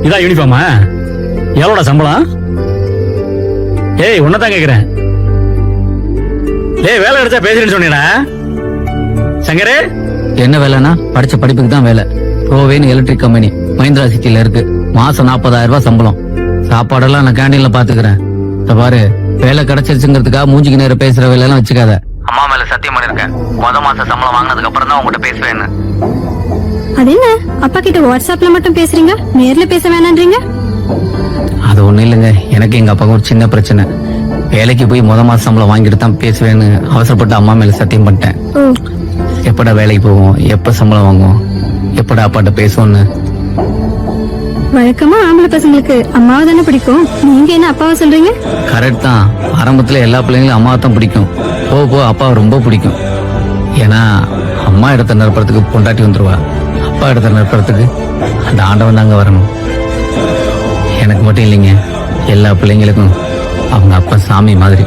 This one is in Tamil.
இதான் யூனிஃபார்மா? எவ்வளோட சம்பளம்? ஏய் உன்னதான் கேக்குறேன். ஏய் வேலை கிடைச்சா பேசுறேன்னு சொன்னீடா சங்கரே. என்ன வேலைன்னா படிச்ச படிப்புக்கு தான் வேலை. ரோவேன் எலக்ட்ரிக் கம்பெனி மஹிந்திரா சிட்டில இருக்கு. மாசம் 40,000 ரூபாய் சம்பளம். சாப்பாடெல்லாம் நான் கேண்டீன்ல பாத்துக்கிறேன். இத பாரு, வேலை கிடைச்சிருச்சுங்கிறதுக்காக மூஞ்சிக்கு நேரம் பேசுற வேலை எல்லாம் வச்சுக்காத. அம்மா மேல சத்தியம் பண்ணிருக்கேன், மாசம் சம்பளம் வாங்கினதுக்கு அப்புறம் தான் உங்ககிட்ட பேசுவேன்னு. அது என்ன அப்பா கிட்ட வாட்ஸ்அப்ல மட்டும் பேசுறீங்க, நேர்ல பேச வேணான்றீங்க? அது ஒண்ணு இல்லைங்க, எனக்கு எங்க அப்பாவுக்கு ஒரு சின்ன பிரச்சனை. வேலைக்கு போய் மாசம் சம்பளம் வாங்கிட்டு தான் பேசுவேன்னு அவசரப்பட்டு அம்மா மேல சத்தியம் பண்ணிட்டேன். ஓ, எப்படா வேலைக்கு போவோம், எப்ப சம்பளம் வாங்குவோம், எப்படா அப்பாட்ட பேசுவோன்னு. வழக்கமா ஆம்பளை பசங்களுக்கு அம்மாவை தானே பிடிக்கும், நீங்க என்ன அப்பாவை சொல்றீங்க? கரெக்ட் தான். ஆரம்பத்துல எல்லா பிள்ளைங்களும் அம்மாவை தான் பிடிக்கும். போக போக அப்பாவை ரொம்ப பிடிக்கும். ஏன்னா அம்மா இடத்த நிரப்புறதுக்கு பொண்டாட்டி வந்துருவா, அப்பா இடத்த நிரப்புறதுக்கு அந்த ஆண்டவன் தாங்க வரணும். எனக்கு மட்டும் இல்லைங்க, எல்லா பிள்ளைங்களுக்கும் அவங்க அப்பா சாமி மாதிரி.